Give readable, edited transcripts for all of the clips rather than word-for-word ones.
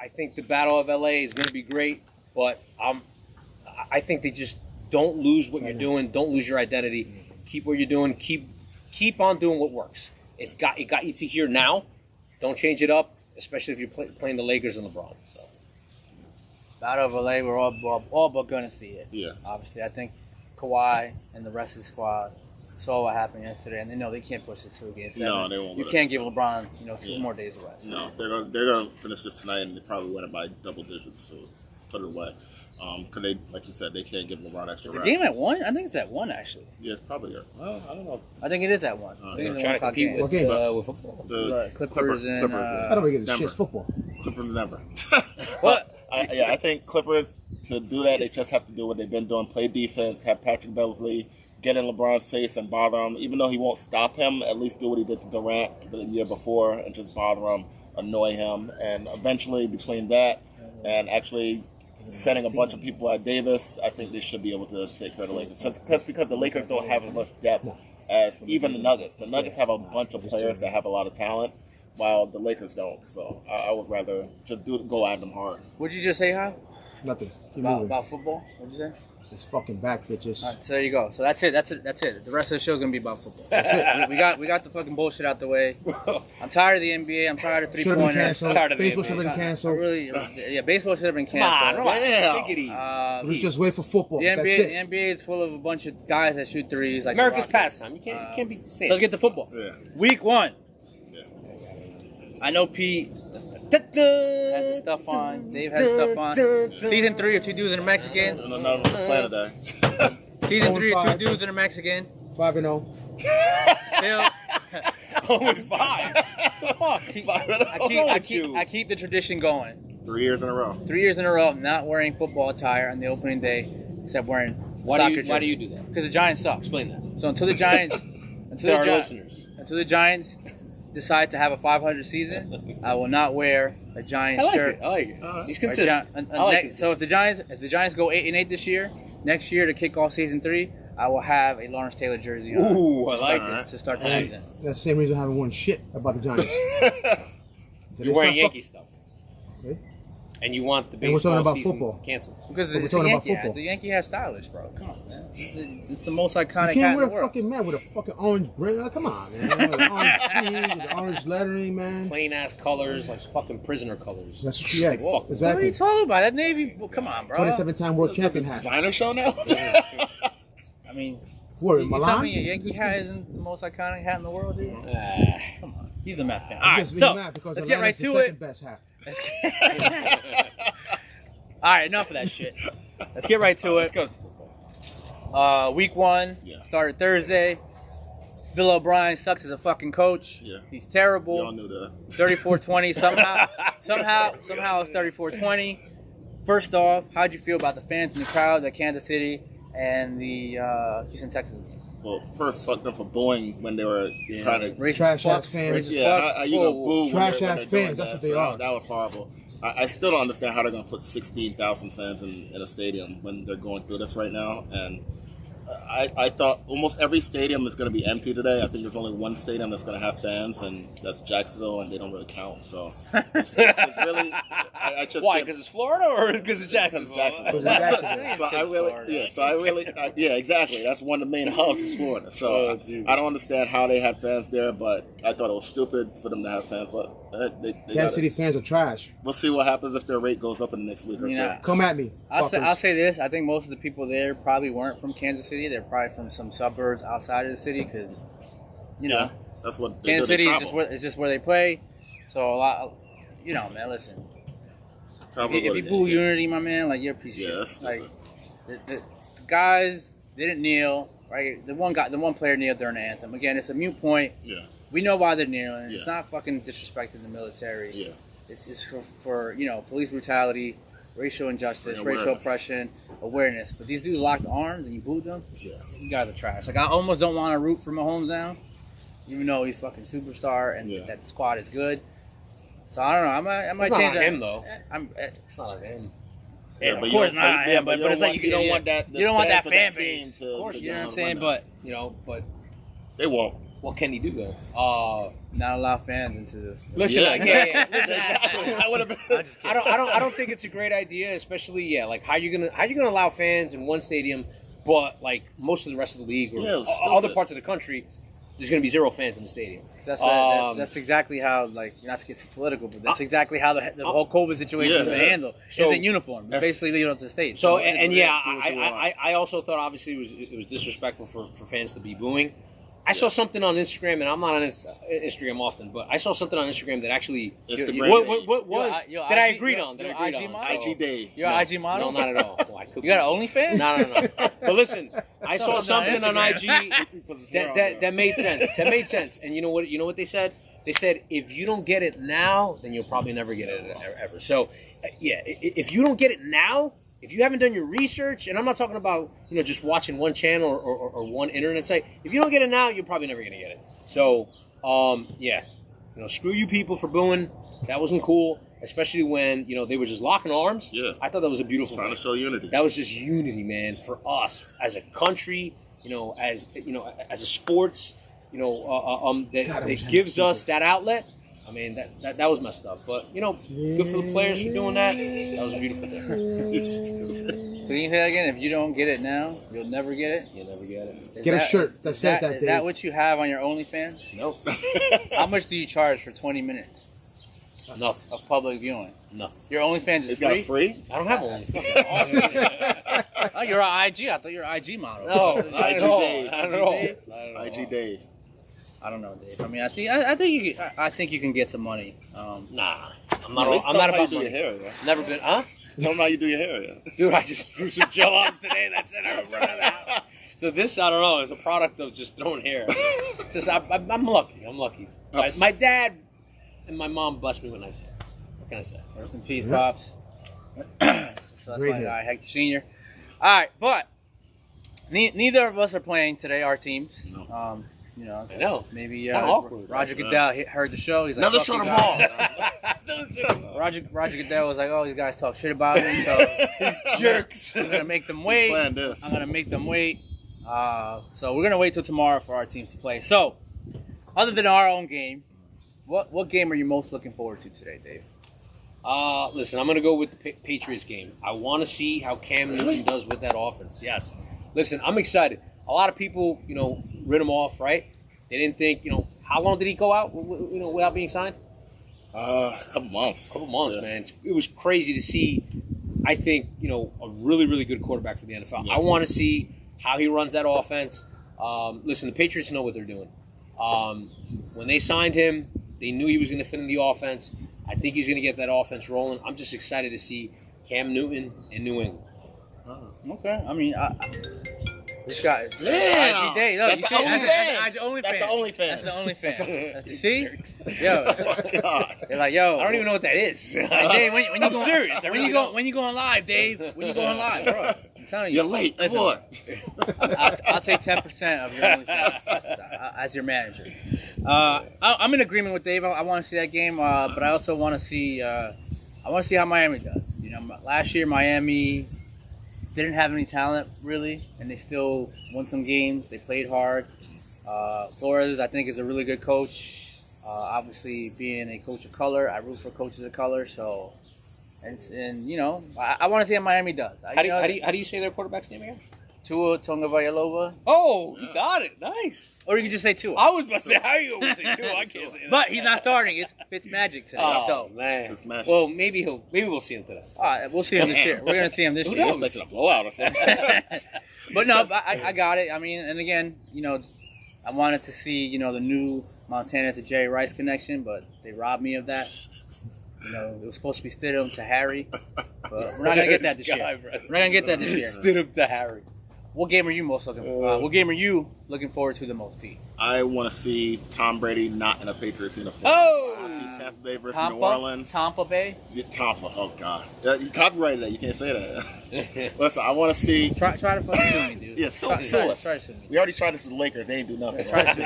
I think the Battle of LA is going to be great, but I think they just don't lose what you're doing. Don't lose your identity. Keep what you're doing. Keep on doing what works. It got you to here now. Don't change it up, especially if you're playing the Lakers and LeBron. So. Battle of LA, we're all but going to see it. Yeah. Obviously, I think Kawhi and the rest of the squad saw what happened yesterday, and they know they can't push this to a game 7. No, they won't. You can't give LeBron, 2 more days of rest. No, they're gonna finish this tonight, and they probably win it by double digits to put it away. Because they, like you said, they can't give LeBron extra Is rest. the game at 1? I think it's at 1, actually. Yeah, it's probably. Well, I don't know. I think it is at 1. I think They're it's a trying to 1 o'clock compete game. with football. The Clippers and I don't really give a Denver. shit. Football. Clippers and Denver. What? I think Clippers, to do that, they just have to do what they've been doing: play defense, have Patrick Beverley get in LeBron's face and bother him. Even though he won't stop him, at least do what he did to Durant the year before and just bother him, annoy him, and eventually between that and actually setting a bunch of people at Davis, I think they should be able to take care of the Lakers. Just because the Lakers don't have as much depth as even the Nuggets. The Nuggets have a bunch of players that have a lot of talent, while the Lakers don't. So I would rather just go at them hard. What'd you just say, Hal? Nothing. Keep moving. About football? What'd you say? It's fucking back, bitches. All right, so there you go. So that's it. The rest of the show is gonna be about football. That's it. We got the fucking bullshit out the way. I'm tired of the NBA. I'm tired of Should have been 3-pointers. canceled. Tired of the Baseball NBA. should have been canceled. Yeah, baseball should have been Come on, canceled. relax. Take it easy. Let's just wait for football. The That's NBA, it. the NBA is full of a bunch of guys that shoot threes. Like America's the Rockets. pastime. You can't be the same. So let's get to football. Yeah. Week 1. Yeah. I know Pete has his stuff on. Dave has his stuff on. Season 3 of 2 Dudes and a Mexican. No, no, play today. Season 3 of 2 5. Dudes and a Mexican. 5-0. Still. 0-5. The fuck? I keep the tradition going. 3 years in a row. 3 years in a row, not wearing football attire on the opening day, except wearing Why do you do that? Because the Giants suck. Explain that. So until the Giants, To our listeners. until the Giants decide to have a 500 season, I will not wear a Giants I like shirt. it. I like it. He's Or consistent. I like it. So if the Giants go 8-8 this year, next year to kick off season 3, I will have a Lawrence Taylor jersey on. Ooh, I to like start it. the- to start the Hey, season. that's the same reason I haven't won shit about the Giants. You're wearing Yankee stuff. Okay. And you want the And we're talking baseball about season football. canceled. Because But we're it's a talking about Yankee football. hat. The Yankee hat stylish, bro. Come on, man. It's the most iconic You hat can't in wear the a world. fucking man with a fucking orange brand. Come on, man. With an orange tee, with orange lettering, man. Plain ass colors, like fucking prisoner colors. That's yeah, Whoa. What are you exactly. talking about? That Navy, well, come on, bro. 27-time world champion hat. Designer show now? I mean, What, you Milan? tell me a Yankee hat isn't the most iconic hat in the world, dude? Come on. He's a Met fan. All right, Just so mad because let's get right Atlanta's the to second it. best hat. All right, enough of that shit. Let's get right to it. Let's go to football. Week 1 Yeah. started Thursday. Bill O'Brien sucks as a fucking coach. Yeah. He's We terrible. all knew that. 34-20. Somehow it's 34-20. First off, how'd you feel about the fans in the crowd at Kansas City and the Houston Texans game? Well, first, fuck them for booing when they were trying to. Racist Trash fucks, ass fans. racist Yeah, fucks. how you gonna boo when Trash they're ass doing fans, that's that? what they So are. That was horrible. I still don't understand how they're gonna put 16,000 fans in a stadium when they're going through this right now. And I thought almost every stadium is going to be empty today. I think there's only one stadium that's going to have fans, and that's Jacksonville, and they don't really count. So it's really, I just Why? can't- Because it's Florida or because it's Because Jacksonville? it's Jacksonville. Because it's Jacksonville. So I really, yeah, exactly. That's one of the main hubs is Florida. So I don't understand how they had fans there, but I thought it was stupid for them to have fans. But they got Kansas City it. fans are trash. We'll see what happens if their rate goes up in the next week or You two. know, Come at me. I'll fuckers. say this. I think most of the people there probably weren't from Kansas City. They're probably from some suburbs outside of the city because, you know, That's what they Kansas do. They City is travel. just where they play. So a lot, you know, man. Listen, Travel if with you it. boo Unity, my man, like you're a piece of Yeah, shit. that's Like stupid. the guys didn't kneel. Right, the one player kneeled during the anthem. Again, it's a mute point. Yeah, We know why they're kneeling. It's Yeah. not fucking disrespecting the military. yeah. It's just for police brutality, racial injustice, And racial awareness. oppression, awareness. But these dudes locked arms and you booed them. Yeah. You guys are trash. Like I almost don't want to root for Mahomes now, even though he's fucking superstar and Yeah. that squad is good. So I don't know. I might It's not change on that. him, though. It's not on him. Yeah, but of you course don't- not. yeah, Yeah, but but it's like you don't want that. You don't want that fans of fan team base. to- Of course, to you know what I'm run saying. that. But But They won't. what can he do though? not allow fans into this. Listen, Yeah. yeah. Listen, Exactly. I would have I'm just kidding. I don't think it's a great idea, especially like how you gonna allow fans in one stadium, but like most of the rest of the league or Yeah, it was other stupid. parts of the country, there's gonna be 0 fans in the stadium. That's exactly how, like, not to get too political, but that's exactly how the whole COVID situation has been Yeah. handled. So- It's in uniform. It's basically leaving it up to the state. So and yeah, do what you I also thought obviously it was disrespectful for fans to be booing. I saw something on Instagram, and I'm not on Instagram often, but I saw something on Instagram that actually Instagram. what was Your that I IG agreed on. That I your agreed IG on. model? IG Day. You're No, an IG model? No, not at all. Well, I could You got be. an OnlyFans? No. But listen, I saw something on IG that made sense. That made sense. And you know what they said? They said if you don't get it now, then you'll probably never get it ever. So, yeah, if you don't get it now, if you haven't done your research, and I'm not talking about just watching one channel or one internet site. If you don't get it now, you're probably never gonna get it. So, yeah, screw you people for booing. That wasn't cool, especially when they were just locking arms. Yeah. I thought that was a beautiful Trying thing. to show unity. That was just unity, man, for us as a country. As a sports, that gives us that outlet. I mean, that was messed up, but good for the players for doing that. That was a beautiful thing. So can you say that again? If you don't get it now, you'll never get it? You'll never get it. Is Get a shirt that says that, Is Dave. that what you have on your OnlyFans? Nope. How much do you charge for 20 minutes Nothing. of public viewing? Nothing. Your OnlyFans is It's got free? free. I don't have one. Oh, you're an IG. I thought you were an IG model. No, not IG at all. Dave. Not at all. Dave? Not at all. IG Dave. I don't know, Dave. I mean, I think you can get some money. Nah, I'm At not. least I'm tell not them how you about do your money. hair. Yeah. Never been. Huh? Tell them how you do your hair. Yeah. Dude, I just threw some gel on today. That's it. I'm running out. So this, I don't know, is a product of just throwing hair. It's just I'm lucky. I'm lucky. My dad and my mom blessed me with nice hair. What can I say? Rest in peace, Pops. So that's Great my hit. guy, Hector Sr. All right, but neither of us are playing today, our teams. I know. Maybe Kinda awkward. Roger Goodell heard the show. He's like, Another "Fuck show you tomorrow. guys." Roger Goodell was like, "Oh, these guys talk shit about me, so Jerks. I'm gonna make them We wait. planned this. I'm gonna make them wait." So we're gonna wait till tomorrow for our teams to play. So, other than our own game, what game are you most looking forward to today, Dave? Listen, I'm going to go with the Patriots game. I want to see how Cam Newton does with that offense. Yes. Listen, I'm excited. A lot of people, writ him off, right? They didn't think, how long did he go out, without being signed? A couple months. A couple months, Yeah. man. It was crazy to see, I think, a really, really good quarterback for the NFL. Yeah. I want to see how he runs that offense. Listen, the Patriots know what they're doing. When they signed him, they knew he was going to fit in the offense. I think he's going to get that offense rolling. I'm just excited to see Cam Newton in New England. Okay, I mean, this guy. Damn. IG Day. Look, That's you the see, OnlyFans. that's the OnlyFans. That's the OnlyFans. That's the OnlyFans. That's You see? jerks. Yo, Oh, God. they're like, yo. I don't even know what that is. Hey, Dave, when you I'm going, serious. I When really you don't. when you going live, Dave? When you going live, bro? I'm telling you. You're late. Come Listen, on. I'll take 10% of your OnlyFans as your manager. I'm in agreement with Dave. I want to see that game, but I also want to see. I want to see how Miami does. Last year Miami didn't have any talent really, and they still won some games. They played hard. Flores, I think, is a really good coach. Obviously, being a coach of color, I root for coaches of color. So, I want to see how Miami does. How do you say their quarterback's name again? Tua Tagovailoa, Oh, you got it. Nice. or you can just say Tua. I was about to say, how you always say two? I can't say that. But he's not starting. It's Fitzmagic today. Oh, So, man. It's magic. Well, maybe we'll see him today. we'll see him this year. We're gonna see him this Who year. knows? Expecting a blowout or something. But no, I got it. I mean, and again, I wanted to see, the new Montana to Jerry Rice connection, but they robbed me of that. It was supposed to be Stidham to Harry, but we're not gonna get that this year. We're not gonna get that this year. Stood up to Harry. What game are you most looking for? What game are you looking forward to the most, Pete? I want to see Tom Brady not in a Patriots uniform. Oh! I see Tampa Bay versus New Orleans. Tampa Bay. Yeah, Tampa. Oh God. You copyrighted that. You can't say that. Listen, I want to see. Try to fucking sue me, dude. Yeah, sue try us. to sue me. We already tried this with the Lakers. They ain't do nothing. Try to sue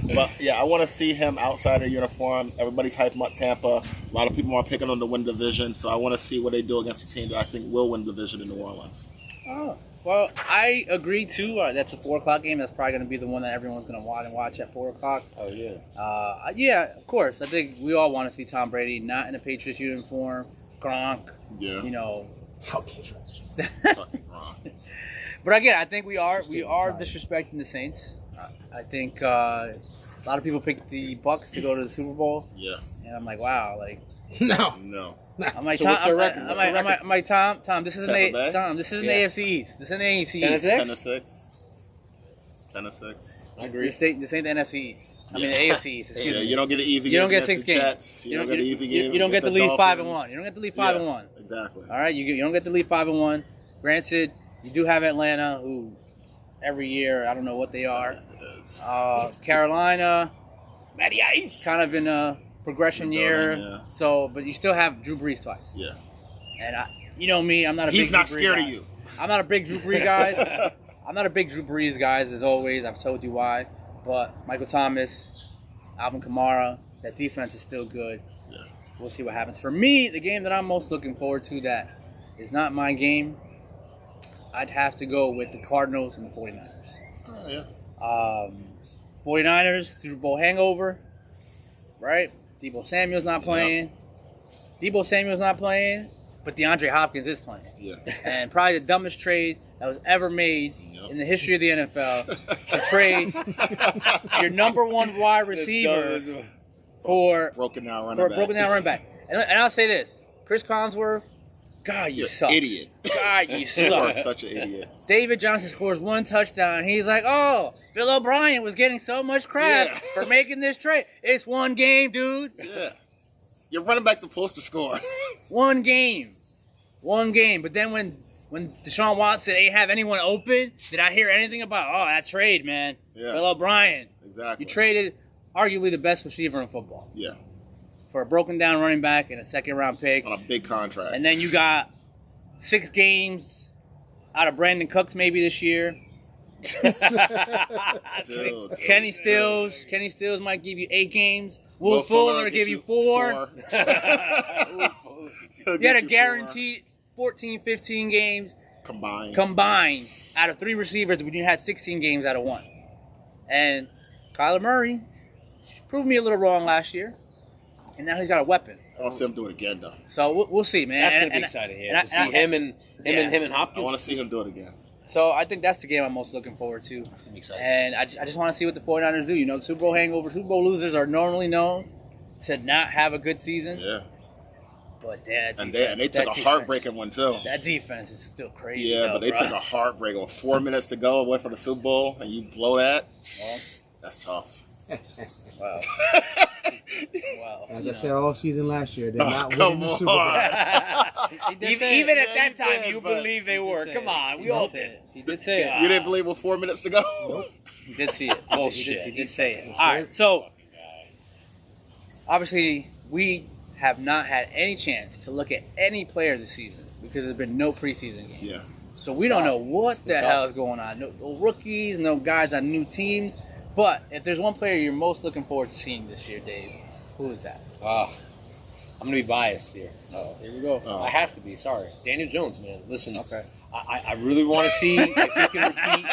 me. But yeah, I want to see him outside of uniform. Everybody's hyping up Tampa. A lot of people are picking on the win division, so I want to see what they do against a team that I think will win the division in New Orleans. Oh, Well, I agree too. That's a 4:00 game. That's probably going to be the one that everyone's going to want and watch at 4:00. Oh yeah. Yeah, of course. I think we all want to see Tom Brady not in a Patriots uniform, Gronk. Yeah. You know. Fucking trash. Fucking wrong. But again, I think we are Still tired. disrespecting the Saints. I think a lot of people picked the Bucks to go to the Super Bowl, Yeah. and I'm like, wow, like. No. No. I'm like, So Tom, what's their record? What's their record? I'm like, Tom, this isn't Tampa Bay? this isn't Yeah. AFC East. This isn't AFC 10 and East. 6? 10-6. I agree. This ain't the NFC East. I mean, the Yeah. AFC East. Excuse Yeah, me. you don't get an easy You game don't get against 6 the games. Jets. You don't get an easy game. You don't get to against the leave 5-1. Dolphins. You don't get to leave Yeah, 5-1. Exactly. All right, you don't get to leave 5-1. Granted, you do have Atlanta, who every year I don't know what they are. It is. Carolina, Matty Ice. kind of in a progression year. Rebuilding, yeah. So, but you still have Drew Brees twice. Yeah. And you know me, I'm not a He's big not Drew Brees scared guy. of you. I'm not a big Drew Brees guy. I'm not a big Drew Brees guy, as always. I've told you why. But Michael Thomas, Alvin Kamara, that defense is still good. Yeah. We'll see what happens. For me, the game that I'm most looking forward to that is not my game, I'd have to go with the Cardinals and the 49ers. Oh, yeah. 49ers, Super Bowl hangover, right? Debo Samuel's not playing. But DeAndre Hopkins is playing. Yeah. And probably the dumbest trade that was ever made Yep. in the history of the NFL to trade your number one wide receiver for Broken down running a back. broken down running back. And I'll say this: Chris Collinsworth, God, you You're suck. idiot. God, you You are suck. such an idiot. David Johnson scores 1 touchdown. He's like, "Oh, Bill O'Brien was getting so much crap Yeah. for making this trade. It's one game, dude. Yeah. Your running back's supposed to score. One game. But then when Deshaun Watson ain't have anyone open, did I hear anything about, oh, that trade, man? Yeah. Bill O'Brien. Exactly. You traded arguably the best receiver in football Yeah. for a broken down running back and a second-round pick. On a big contract. And then you got 6 games out of Brandon Cooks maybe this year. Dude. Kenny Stills might give you 8 games. Will Fuller give you 4. You had a guaranteed 14, 15 games combined. out of 3 receivers when you had 16 games out of 1. And Kyler Murray proved me a little wrong last year. And now he's got a weapon. I want to see him do it again, though. So we'll see, man. That's And- gonna be and- exciting. and Yeah, I- to see and I- him and I Hopkins. want to see him do it again. So I think that's the game I'm most looking forward to. It's gonna be exciting. And I just want to see what the 49ers do. You know, Super Bowl hangover, Super Bowl losers are normally known to not have a good season. Yeah. But that And defense, they took that a defense- heartbreaking one, too. That defense is still crazy. Yeah, though, but they bro. took a heartbreaker with 4 minutes to go away from the Super Bowl, and you blow that. That's tough. Wow. Wow. As I said all season last year, they're not come winning the Super Bowl. on. Even at Yeah, that you time, did, you but- believe they were. Come on, we all did. He did say it. You didn't believe with 4 minutes to go? He did see it. Bullshit. He did say it. All right. So, obviously, we have not had any chance to look at any player this season because there's been no preseason game. Yeah. So we don't know what the tough. hell is going on. No rookies, no guys on new teams. But if there's one player you're most looking forward to seeing this year, Dave, who is that? I'm gonna be biased here. So Here we go. Oh. I have to be. Sorry, Daniel Jones, man. Listen, Okay. I really want to see if he can repeat.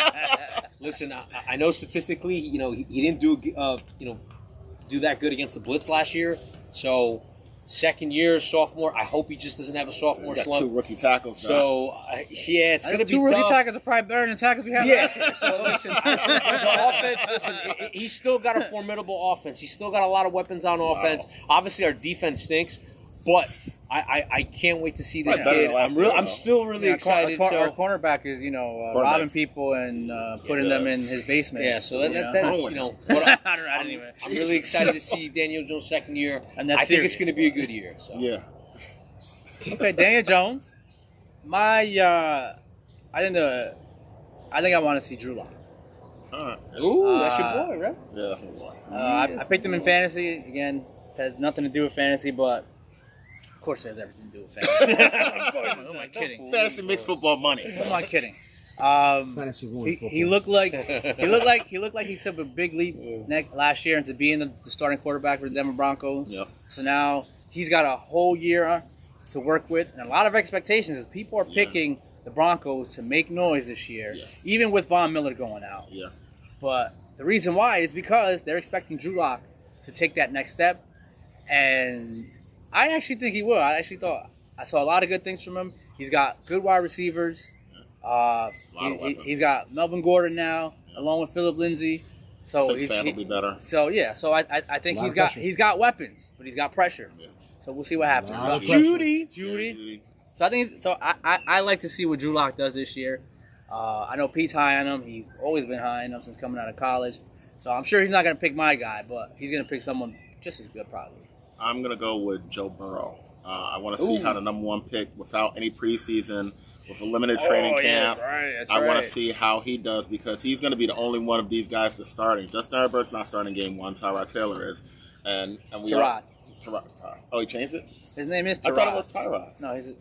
Listen, I know statistically, he didn't do that good against the blitz last year. So, second year, sophomore. I hope he just doesn't have a sophomore He's got slump. 2 rookie tackles now. So, yeah, it's I gonna think be 2 rookie tough. tackles are probably better than tackles we have Yeah. last year. So listen, the offense. Listen, he's still got a formidable offense. He's still got a lot of weapons on offense. Obviously, our defense stinks, but I can't wait to see this Probably better kid. than last I'm year, I'm though. still really excited. Our So cornerback is, robbing people and putting them in his basement. yeah, so that Ruined. What I didn't even. I'm really excited to see Daniel Jones' second year. And that's I think it's serious. going to be a good year. So. Yeah. Okay, Daniel Jones. I think I want to see Drew Lock. All right. Ooh, that's your boy, right? Yeah, that's my boy. I picked him in fantasy. Again, it has nothing to do with fantasy, but of course it has everything to do with fantasy. Of course, who am I kidding? Fantasy mixed football money. I'm not kidding. Fantasy ruined football. He looked like he took a big leap last year into being the starting quarterback for the Denver Broncos. Yep. So now he's got a whole year to work with, and a lot of expectations as people are picking the Broncos to make noise this year, Yeah. even with Von Miller going out. Yeah. But the reason why is because they're expecting Drew Lock to take that next step, and I actually think he will. I actually thought I saw a lot of good things from him. He's got good wide receivers. He's got Melvin Gordon now, along with Philip Lindsay. So Big fan will be better. So yeah, so I think A lot of he's got weapons, but he's got pressure. Yeah. So we'll see what happens. A lot of So, pressure. Judy. So I think I like to see what Drew Lock does this year. I know Pete's high on him. He's always been high on him since coming out of college. So I'm sure he's not going to pick my guy, but he's going to pick someone just as good probably. I'm going to go with Joe Burrow. I want to see how the number one pick, without any preseason, with a limited training camp, I want to see how he does, because he's going to be the only one of these guys that's starting. Justin Herbert's not starting game one. Tyrod Taylor is. And we Tyrod. Tyrod. Oh, he changed it? His name is Tyrod. I thought it was Tyrod. No, he's.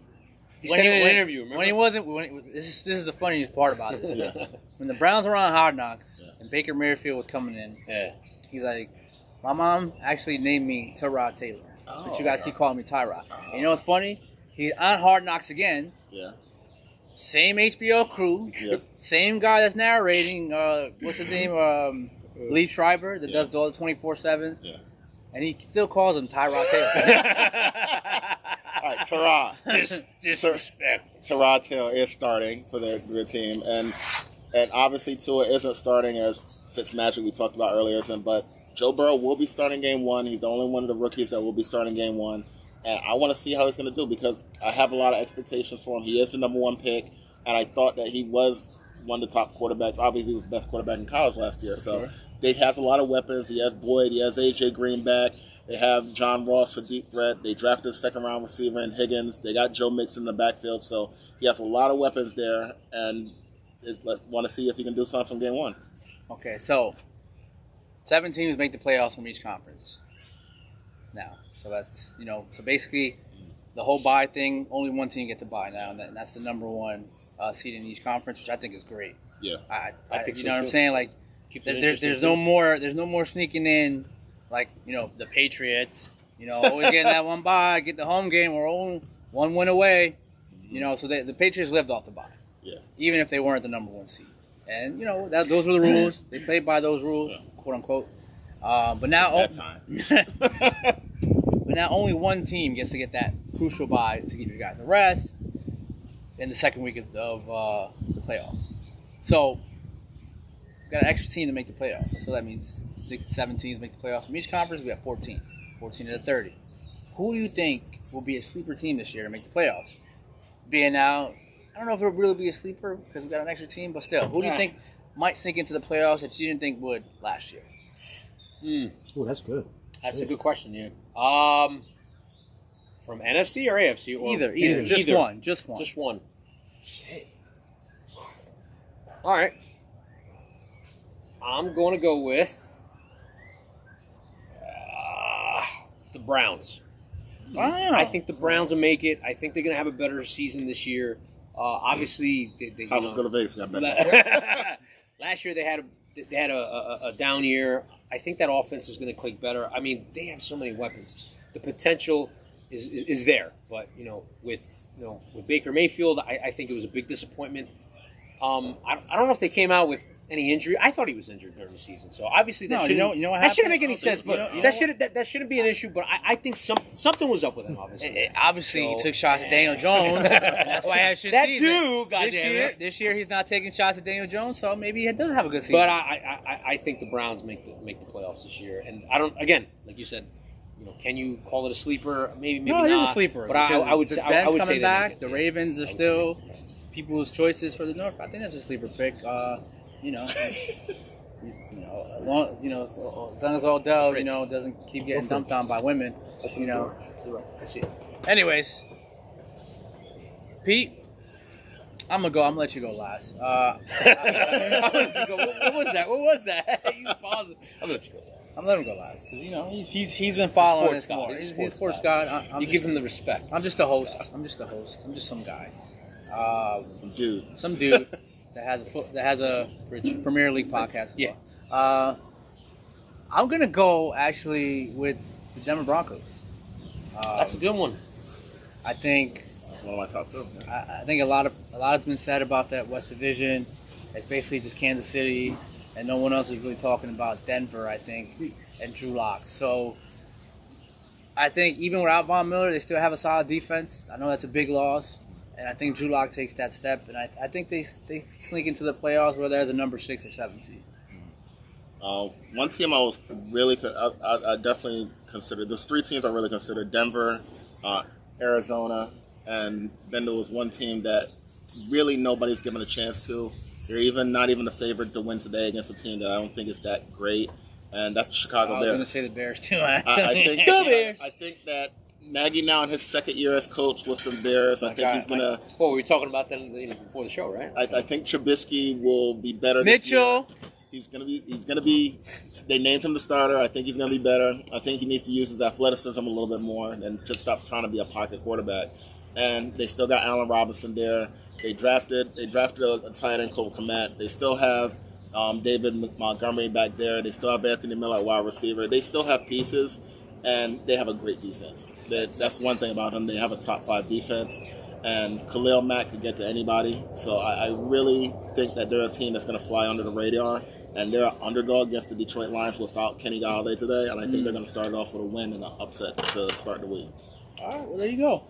He said in an interview, remember? When he wasn't. This is the funniest part about it. Yeah. When the Browns were on Hard Knocks Yeah. and Baker Mayfield was coming in, Yeah. he's like, my mom actually named me Tyrod Taylor. But you guys keep calling me Tyrod. And you know what's funny? He's on Hard Knocks again. Yeah. Same HBO crew. Yeah. Same guy that's narrating. What's his name? Lee Schreiber that does all the 24/7s. Yeah. And he still calls him Tyrod Taylor. All right, Tyrod. Disrespect. Tyrod Taylor is starting for their team, and obviously Tua isn't starting as Fitzmagic we talked about earlier, but Joe Burrow will be starting game one. He's the only one of the rookies that will be starting game one, and I want to see how he's going to do, because I have a lot of expectations for him. He is the number one pick, and I thought that he was one of the top quarterbacks. Obviously, he was the best quarterback in college last year, so he has a lot of weapons. He has Boyd, he has A.J. Green back. They have John Ross, a deep threat. They drafted a second-round receiver in Higgins. They got Joe Mixon in the backfield. So he has a lot of weapons there, and let's want to see if he can do something game one. Okay, so 7 teams make the playoffs from each conference. Now, so that's, so basically the whole bye thing, only one team gets a bye now, and that's the number one seed in each conference, which I think is great. Yeah. I think you so know what too. I'm saying? Like, Keeps it there's interesting, no more sneaking in, like, the Patriots, always getting that one bye, get the home game, we're only one win away. So the Patriots lived off the bye. Yeah. Even if they weren't the number one seed. And, those were the rules. They played by those rules, quote unquote. But now, That time. but now only one team gets to get that crucial bye to give you guys a rest in the second week of the playoffs. So, we've got an extra team to make the playoffs. So that means 7 teams make the playoffs from each conference. We have 14. 14 to 30. Who do you think will be a sleeper team this year to make the playoffs? Being now, I don't know if it'll really be a sleeper because we got an extra team, but still, who do you think might sneak into the playoffs that you didn't think would last year? Oh, that's good. That's a good question, yeah. From NFC or AFC? Or Either. Just Either. one. Just one. Just one. All right. I'm going to go with the Browns. Wow. I think the Browns will make it. I think they're going to have a better season this year. Obviously, they How was going to Vegas? Got better. last year they had a down year. I think that offense is going to click better. I mean, they have so many weapons. The potential is there, but with Baker Mayfield, I think it was a big disappointment. I don't know if they came out with any injury. I thought he was injured during the season, so obviously that shouldn't what that shouldn't happened? make any sense. But that shouldn't be an issue. But I think something was up with him. Obviously, Obviously, he So- took shots at Daniel Jones. And that's why he had shit That season. too, goddamn This year he's not taking shots at Daniel Jones, so maybe he does have a good season. But I think the Browns make the playoffs this year, and I don't. Again, like you said, can you call it a sleeper? Maybe no, not. it is a sleeper. But I would the say Ben's I would coming say they back. make it. The Yeah. Ravens are I would say still they make it. people's choices for the North. I think that's a sleeper pick. As long as Odell, doesn't keep getting dumped on by women, That's it. Anyways, Pete, I'm gonna let you go last. I'm gonna let you go. What was that? What was that? He's pausing. I'm gonna let you go last. I'm gonna let him go last because he's been following sports us more. god. He's He's a sports god. I'm You just, give him the respect. I'm just a host. I'm just some guy. Dude. Some dude that has a Premier League podcast. As Yeah. well. I'm gonna go actually with the Denver Broncos. That's a good one. I think one of my top two. Yeah. I think a lot has been said about that West Division. It's basically just Kansas City, and no one else is really talking about Denver, I think, and Drew Lock. So I think even without Von Miller, they still have a solid defense. I know that's a big loss, and I think Drew Lock takes that step, and I think they sneak into the playoffs whether as a number 6 or 7 seed. One team I was really, I definitely considered, there's 3 teams I really considered: Denver, Arizona, and then there was one team that really nobody's given a chance to. They're not even the favorite to win today against a team that I don't think is that great, and that's the Chicago I Bears. was going to say the Bears too. I think that Nagy now in his second year as coach with the Bears, I think he's gonna. Well, we were talking about that before the show, right? I think Trubisky will be better. This year. Mitchell. He's gonna be. They named him the starter. I think he's gonna be better. I think he needs to use his athleticism a little bit more and just stop trying to be a pocket quarterback. And they still got Allen Robinson there. They drafted a tight end, Cole Kmet. They still have David Montgomery back there. They still have Anthony Miller at wide receiver. They still have pieces, and they have a great defense. That's one thing about them. They have a top 5 defense. And Khalil Mack could get to anybody. So I really think that they're a team that's going to fly under the radar. And they're an underdog against the Detroit Lions without Kenny Galladay today. And I think they're going to start off with a win and an upset to start the week. All right, well, there you go.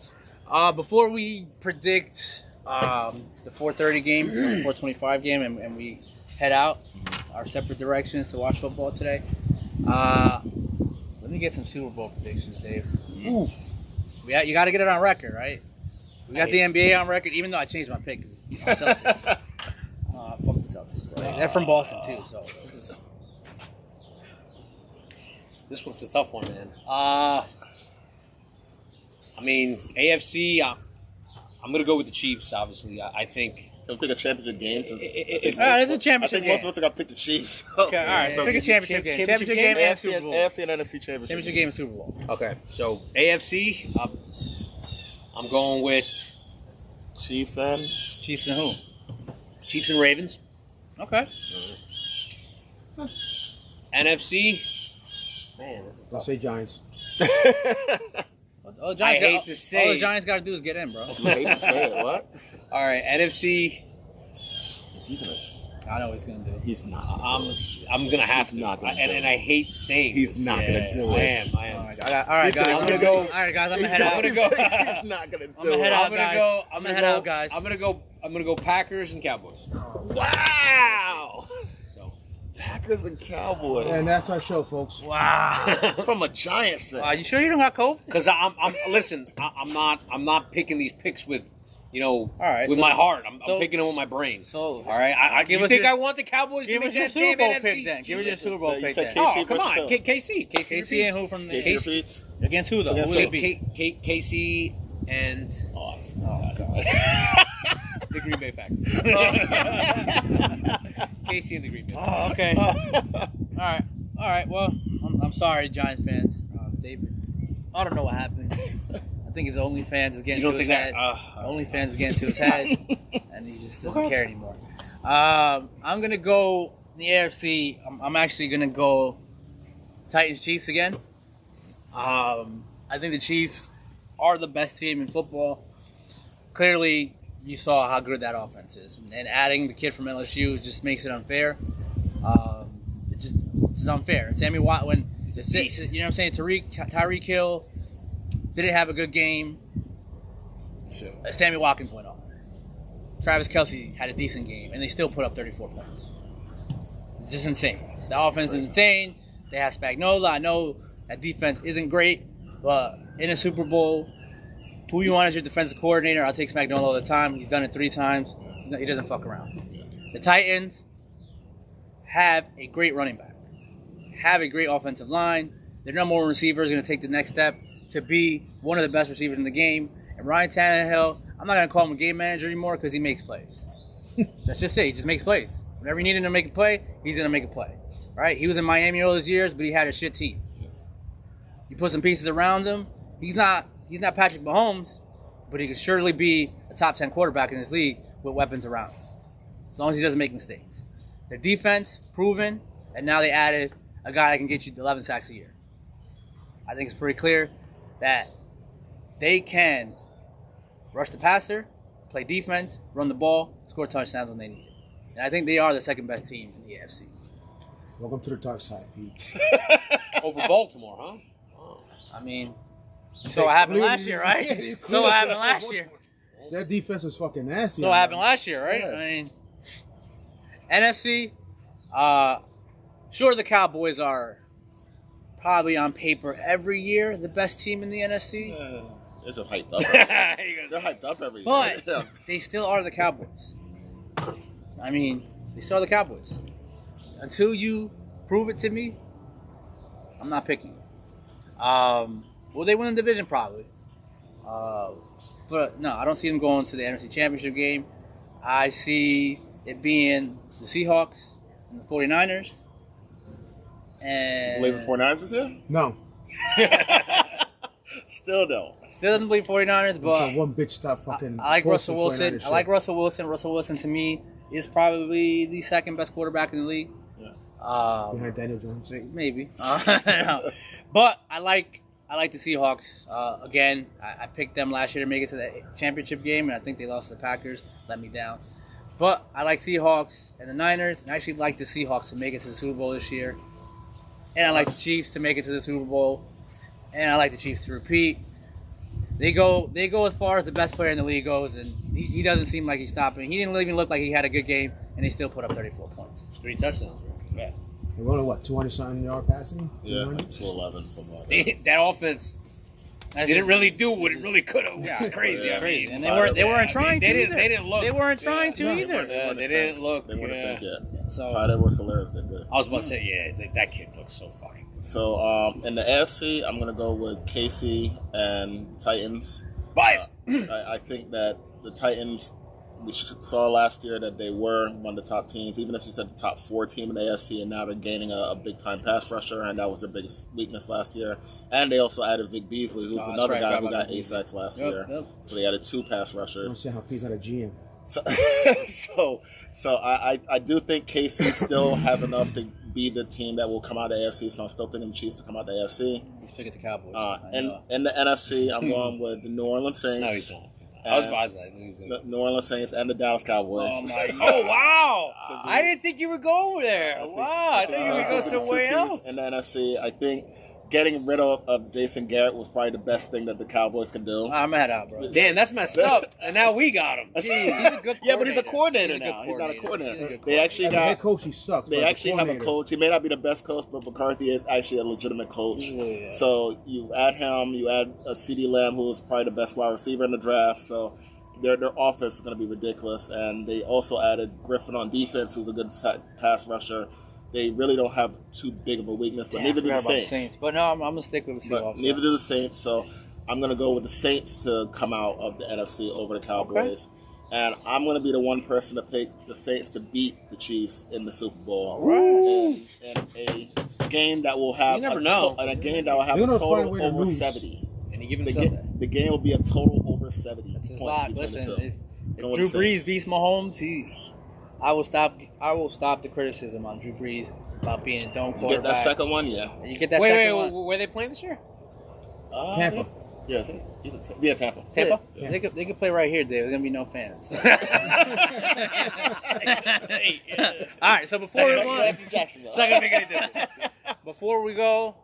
Before we predict the 4:30 game, 4:25 game, and we head out our separate directions to watch football today, let me get some Super Bowl predictions, Dave. Ooh. You got to get it on record, right? We got the NBA on record, even though I changed my pick because Celtics. Fuck the Celtics, bro. They're from Boston too, so. This one's a tough one, man. I mean, AFC. I'm gonna go with the Chiefs. Obviously, I think. Can we pick a championship game? It's a championship I think game. most of us are gonna pick the Chiefs. Okay, all right. So Pick a championship game. Championship game and Super Bowl. AFC and NFC championship. Championship game and Super Bowl. Okay, so AFC. I'm going with Chiefs and Chiefs and who? Chiefs and Ravens. Okay. NFC. Man, this is Don't say Giants. All the I hate Giants to say- all the Giants got to do is get in, bro. I hate to say it. What? all right. NFC. Is he gonna? I know what he's gonna do. He's not. I'm gonna have He's to. not gonna do and it. I hate saying He's this. not gonna do it. I am. All right, He's guys. gonna- I'm gonna go. All right, guys. I'm gonna head out. I'm gonna go. He's not gonna do I'm gonna head it. out. I'm gonna guys. go. I'm gonna head out, guys. I'm gonna go Packers and Cowboys. Wow. So Packers and Cowboys. And that's our show, folks. Wow. From a Giants fan. You sure you don't got COVID? because I'm not picking these picks with, All right, with so- my heart. I'm so- picking it with my brain. So, all right. give You us think your- I want the Cowboys to give make us your that Super damn Bowl NFC? pick then. Give us your Super Bowl You pick said then. KC Oh, come on, versus KC. KC and who from the Casey repeats. Against who though? Against Who would who? it be? KC and Oh God. the Green Bay Packers. KC and the Green Bay. Oh, okay. All right. Well, I'm sorry, Giants fans. David, I don't know what happened. I think his OnlyFans is getting You to don't his think head. that? OnlyFans is getting to his head, and he just doesn't care anymore. I'm gonna go the AFC. I'm actually gonna go Titans Chiefs again. I think the Chiefs are the best team in football. Clearly, you saw how good that offense is, and adding the kid from LSU just makes it unfair. It's just unfair. And Sammy Watt, you know what I'm saying? Tyreek Hill didn't have a good game. Sammy Watkins went off. Travis Kelce had a decent game, and they still put up 34 points. It's just insane. The offense is insane. They have Spagnuolo. I know that defense isn't great, but in a Super Bowl, who you want as your defensive coordinator? I'll take Spagnuolo all the time. He's done it 3 times. He doesn't fuck around. The Titans have a great running back, have a great offensive line. Their number 1 receiver is going to take the next step to be one of the best receivers in the game. And Ryan Tannehill, I'm not going to call him a game manager anymore because he makes plays. That's just it. He just makes plays. Whenever you need him to make a play, he's going to make a play. Right? He was in Miami all those years, but he had a shit team. You put some pieces around him. He's not Patrick Mahomes, but he could surely be a top 10 quarterback in this league with weapons around him. As long as he doesn't make mistakes. Their defense, proven, and now they added a guy that can get you 11 sacks a year. I think it's pretty clear that they can rush the passer, play defense, run the ball, score touchdowns when they need it. And I think they are the second best team in the AFC. Welcome to the dark side, Pete. Over Baltimore, huh? I mean, so what happened last year, right? Yeah, So what happened last year. That defense was fucking nasty. So what happened last year, right? Yeah. I mean, NFC, sure the Cowboys are probably on paper every year the best team in the NFC, They're just hyped up. They're hyped up every year. but Yeah. they still are the Cowboys. I mean, they still are the Cowboys. Until you prove it to me, I'm not picking them. Will they win the division? Probably. But no, I don't see them going to the NFC Championship game. I see it being the Seahawks and the 49ers. And Believe in 49ers this year? No. Still don't. still doesn't believe 49ers, It's but not one bitch top fucking. I like Russell Wilson. 49ers I like shit. Russell Wilson. Russell Wilson to me is probably the second best quarterback in the league. Yeah. Behind Daniel Jones. Maybe. But I like the Seahawks. Again, I picked them last year to make it to the championship game, and I think they lost to the Packers. Let me down. But I like Seahawks and the Niners, and I actually like the Seahawks to make it to the Super Bowl this year. And I like the Chiefs to make it to the Super Bowl. And I like the Chiefs to repeat. They go as far as the best player in the league goes, and he doesn't seem like he's stopping. He didn't even look like he had a good game, and they still put up 34 points. 3 touchdowns. Yeah. They're running what, 200-something yard passing? Yeah, 200? like 211, something like that. That offense didn't really do what it really could have. Yeah, It's crazy. Yeah. I mean, And they weren't trying to. They didn't. either. They didn't look. They weren't trying to No, either. They didn't look. They weren't yeah. sync yet. So Clyde Edwards-Helaire did good. I was about to say, yeah, that kid looks so fucking. So in the AFC, I'm gonna go with KC and Titans. Bias. I think that the Titans, we saw last year that they were one of the top teams, even if you said the top 4 team in the AFC, and now they're gaining a big time pass rusher, and that was their biggest weakness last year. And they also added Vic Beasley, who's Oh, that's another right, guy forgot who about got Vic 8 Beasley. sacks last Yep, year. yep. So they added 2 pass I don't rushers. see how Pete's not a GM. So I do think KC still has enough to be the team that will come out of the AFC, so I'm still picking the Chiefs to come out of the AFC. let's pick at the Cowboys. And in the NFC, I'm going with the New Orleans Saints. No, he's not. I was And biased. I knew he was the gonna- New Orleans Saints and the Dallas Cowboys. Oh my God. Oh wow! To be- I didn't think you would go there. I think- Wow, I thought you were those gonna go are the two somewhere teams else. In the NFC, I think getting rid of Jason Garrett was probably the best thing that the Cowboys can do. I'm mad out, bro. Damn, that's messed up. And now we got him. That's- Jeez, he's a good. Yeah, but he's a coordinator He's a good now. He's not a coordinator. He's a good They actually As a head got. coach, he sucks. They but as actually have a coordinator- coach. He may not be the best coach, but McCarthy is actually a legitimate coach. Yeah. So you add him, you add a CeeDee Lamb, who is probably the best wide receiver in the draft. So their offense is going to be ridiculous. And they also added Griffin on defense, who's a good pass rusher. They really don't have too big of a weakness, but Damn, neither I do the forgot about Saints. But no, I'm gonna stick with the But Seahawks. neither do the Saints. So I'm going to go with the Saints to come out of the NFC over the Cowboys. And I'm going to be the one person to pick the Saints to beat the Chiefs in the Super Bowl. In a game that will have You never know. in a game that will have They're a gonna find a total way to over lose. 70. Any given The, Sunday. the game will be a total over 70 That's his points lot. between Listen, the two. if Going Drew with the Brees Saints. beats Mahomes, I will stop the criticism on Drew Brees about being a dome You get quarterback. that second one, yeah. You get that Wait, second wait, one. where they playing this year? Tampa. Yeah, I think it's either Tampa. Tampa? Yeah. They could play right here, Dave. There's gonna be no fans. All right, so before we go, That's Jacksonville. it's not gonna make any difference. Before we go,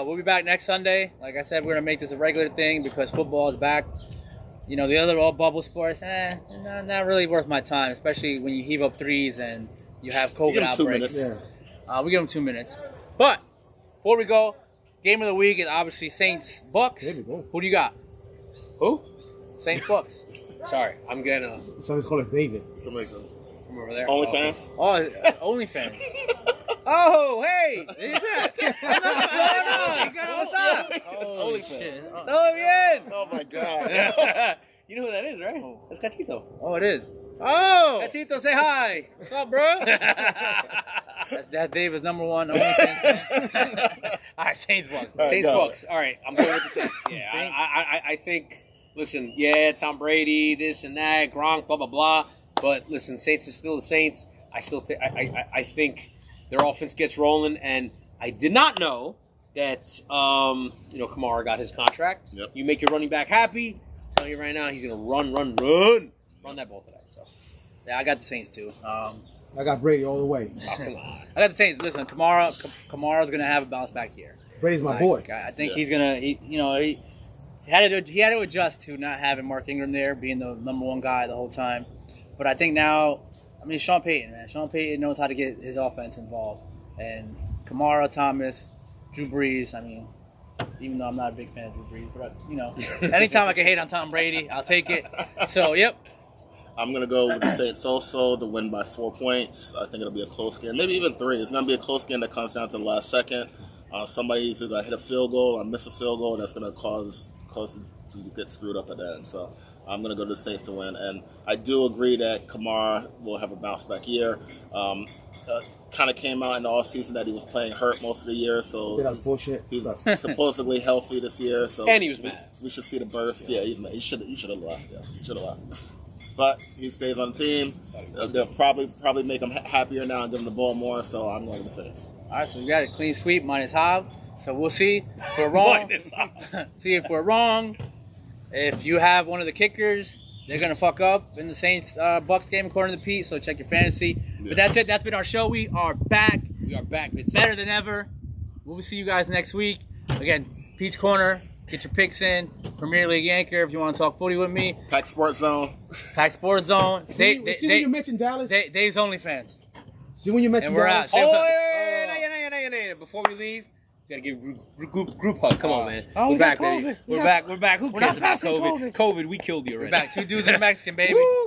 we'll be back next Sunday. Like I said, we're gonna make this a regular thing because football is back. You know, the other all bubble sports, not really worth my time, especially when you heave up threes and you have COVID Give 'em 2 outbreaks. minutes. Yeah. We give them 2 minutes. But before we go, game of the week is obviously Saints Bucks. There we go. Who do you got? Who? Saints Bucks. Sorry, I'm getting Somebody's called us David. Somebody's from over there. OnlyFans. Oh, OnlyFans. Oh, hey! Look at that. What's going on? You got what's up? Holy shit. No, bien. Oh my god. You know who that is, right? That's Cachito. Oh, it is. Oh! Cachito, say hi. What's up, bro? That's David's number one OnlyFans fan. All right, Saints Bucks. All right, Saints go. Bucks. All right, I'm going with the Saints. Yeah, Saints. I think. Listen, yeah, Tom Brady, this and that, Gronk, blah blah blah. But listen, Saints is still the Saints. I still, I think their offense gets rolling, and I did not know that Kamara got his contract. Yep. You make your running back happy. telling you right now, he's gonna run that ball today. So, Yeah, I got the Saints too. I got Brady all the way. oh, come on. I got the Saints. Listen, Kamara's gonna have a bounce back year. Brady's my Like, boy. I think he's gonna. He had to adjust to not having Mark Ingram there, being the number one guy the whole time. But I think now, I mean, Sean Payton, man. Sean Payton knows how to get his offense involved, and Kamara, Thomas, Drew Brees. I mean, even though I'm not a big fan of Drew Brees, but anytime I can hate on Tom Brady, I'll take it. So, yep. I'm going to go with the Saints also to win by 4 points. I think it'll be a close game, maybe even 3. It's going to be a close game that comes down to the last second. Somebody's either going to hit a field goal or miss a field goal. That's going to cause it to get screwed up at the end. So I'm going to go to the Saints to win. And I do agree that Kamara will have a bounce back year. Kind of came out in the offseason that he was playing hurt most of the year. So That was bullshit. he's supposedly healthy this year. So And he was mad. we should see the burst. Yeah, he's mad. He should have left. Yeah, he should have left. But he stays on the team. They'll probably make him happier now and give him the ball more. So I'm going to the Saints. All right, so we got a clean sweep minus Hobb. So we'll see if we're wrong. See if we're wrong. If you have one of the kickers, they're gonna fuck up in the Saints Bucks game according to Pete. So check your fantasy. But that's it. That's been our show. We are back. We are back, bitch. Better than ever. We'll see you guys next week. Again, Pete's Corner. Get your picks in. Premier League anchor if you want to talk footy with me. Pack Sports Zone. Pack Sports Zone. See when you mentioned Dallas? Dave's OnlyFans. See when you mentioned And we're Dallas? out. Oh, before we leave, we gotta give group hug. Come on, man. Oh, we're we got back, baby. COVID. We're back. Who We're cares not about passing COVID? COVID, we killed you We're already. back. 2 dudes and a Mexican, baby. Woo!